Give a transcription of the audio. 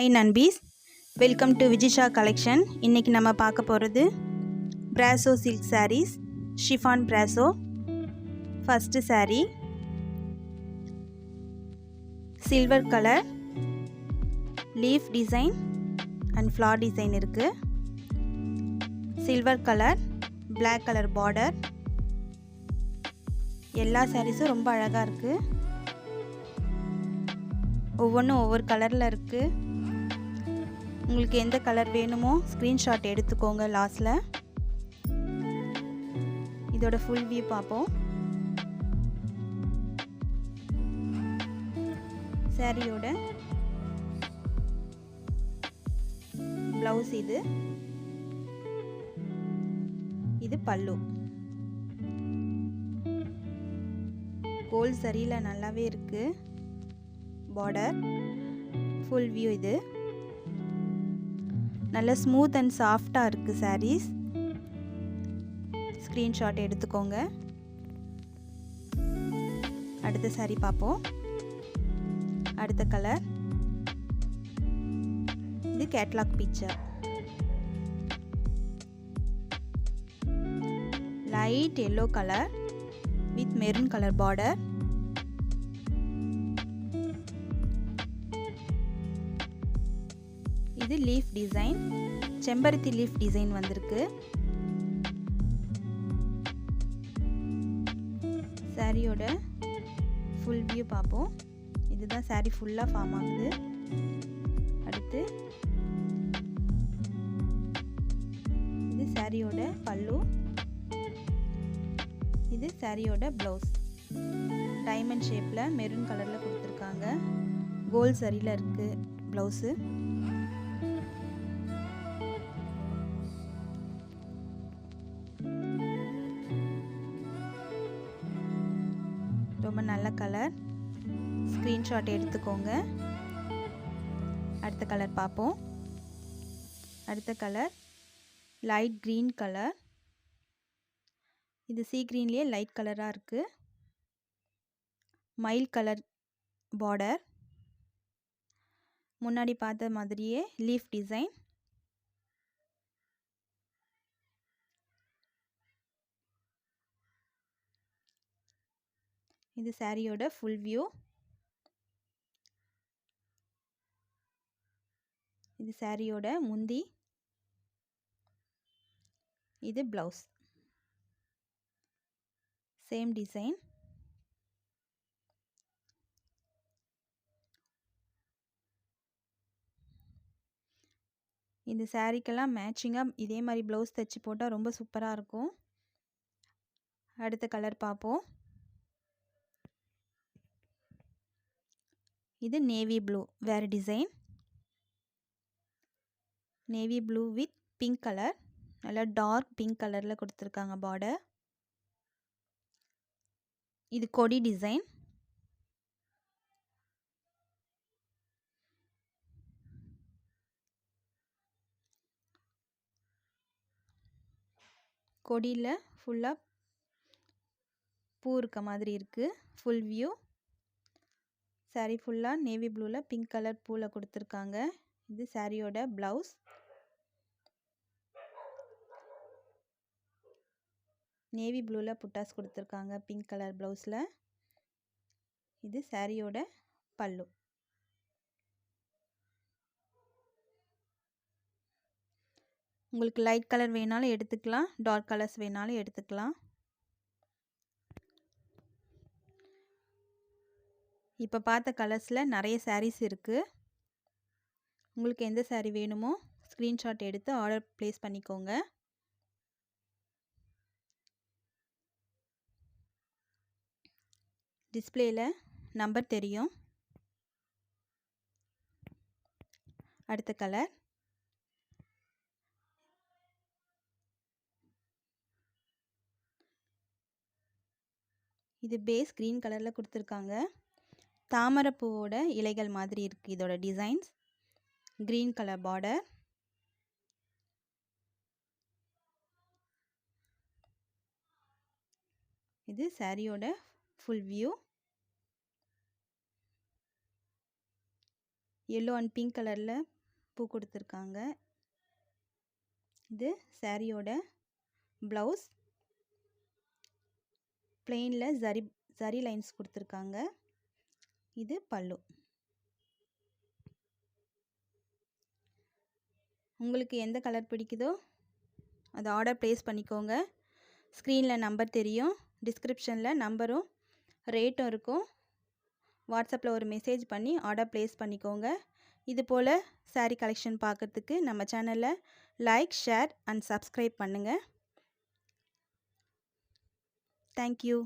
High நண்பீஸ், welcome to Vijisha collection. இன்றைக்கி நம்ம பார்க்க போகிறது brasso silk saris, chiffon brasso. First sari silver colour leaf design and floral design இருக்குது. Silver colour, black colour border. எல்லா சாரீஸும் ரொம்ப அழகாக இருக்குது. ஒவ்வொன்றும் ஒவ்வொரு கலரில் இருக்குது. உங்களுக்கு எந்த கலர் வேணுமோ ஸ்க்ரீன்ஷாட் எடுத்துக்கோங்க. லாஸ்ட்டில் இதோட ஃபுல் வியூ பார்ப்போம். சாரியோட ப்ளவுஸ் இது பல்லு. கோல்ட் சரியில் நல்லாவே இருக்குது. Border full view. இது நல்ல ஸ்மூத் அண்ட் சாஃப்டாக இருக்குது சாரீஸ். ஸ்க்ரீன்ஷாட் எடுத்துக்கோங்க. அடுத்த சாரீ பார்ப்போம். அடுத்த கலர் இது catalogue picture. Light yellow colour with maroon colour border. இது லீஃப் டிசைன், செம்பருத்தி லீஃப் டிசைன் வந்திருக்கு. சாரியோட ஃபுல் வியூ பார்ப்போம். இதுதான் சாரி ஃபுல்லாக ஃபார்ம் ஆகுது. அடுத்து இது சாரியோட பல்லு. இது சாரியோட ப்ளவுஸ். டைமண்ட் ஷேப்பில் மெரூன் கலரில் கொடுத்துருக்காங்க. கோல்ட் சரியில் இருக்குது ப்ளவுஸு. ரொம்ப நல்ல கலர். ஸ்க்ரீன்ஷாட் எடுத்துக்கோங்க. அடுத்த கலர் பார்ப்போம். அடுத்த கலர் லைட் க்ரீன் கலர். இது சீ க்ரீன்லேயே லைட் கலராக இருக்குது. மயில் கலர் பார்டர். முன்னாடி பார்த்த மாதிரியே லீஃப் டிசைன். இது சாரியோட ஃபுல் வியூ. இது சாரியோட முந்தி. இது ப்ளவுஸ். Same design. இந்த சாரிக்கெல்லாம் மேட்சிங்காக இதே மாதிரி ப்ளவுஸ் தைச்சி போட்டால் ரொம்ப சூப்பராக இருக்கும். அடுத்த கலர் பார்ப்போம். இது நேவி ப்ளூ, வேறு design. Navy blue with pink colour. நல்லா டார்க் பிங்க் கலரில் கொடுத்துருக்காங்க பார்டர். இது கொடி டிசைன். கொடியில் ஃபுல்லாக பூ இருக்க மாதிரி இருக்குது. Full view. சாரீ ஃபுல்லாக நேவி ப்ளூவில் பிங்க் கலர் பூவில் கொடுத்துருக்காங்க. இது சாரியோட ப்ளவுஸ். நேவி ப்ளூவில் புட்டாஸ் கொடுத்துருக்காங்க பிங்க் கலர் ப்ளவுஸில். இது சாரியோட பல்லு. உங்களுக்கு லைட் கலர் வேணாலும் எடுத்துக்கலாம், டார்க் கலர்ஸ் வேணாலும் எடுத்துக்கலாம். இப்போ பார்த்த கலர்ஸில் நிறைய சாரீஸ் இருக்குது. உங்களுக்கு எந்த சாரீ வேணுமோ ஸ்க்ரீன்ஷாட் எடுத்து ஆர்டர் ப்ளேஸ் பண்ணிக்கோங்க. டிஸ்பிளேயில் நம்பர் தெரியும். அடுத்த கலர் இது பேஸ் க்ரீன் கலரில் கொடுத்துருக்காங்க. தாமரைப்பூவோட இலைகள் மாதிரி இருக்குது இதோட டிசைன்ஸ். Green colour border. இது சாரியோட full view. Yellow and pink கலரில் பூ கொடுத்துருக்காங்க. இது சாரியோட ப்ளவுஸ். பிளெயினில் ஜரி லைன்ஸ் கொடுத்துருக்காங்க. இது பல்லு. உங்களுக்கு எந்த கலர் பிடிக்குதோ அதை ஆர்டர் ப்ளேஸ் பண்ணிக்கோங்க. ஸ்க்ரீனில் நம்பர் தெரியும், டிஸ்கிரிப்ஷனில் நம்பரும் ரேட்டும் இருக்கும். வாட்ஸ்அப்பில் ஒரு மெசேஜ் பண்ணி ஆர்டர் ப்ளேஸ் பண்ணிக்கோங்க. இது போல் சாரீ கலெக்ஷன் பார்க்குறதுக்கு நம்ம சேனலை லைக், ஷேர் அண்ட் சப்ஸ்கிரைப் பண்ணுங்கள். தேங்க்யூ.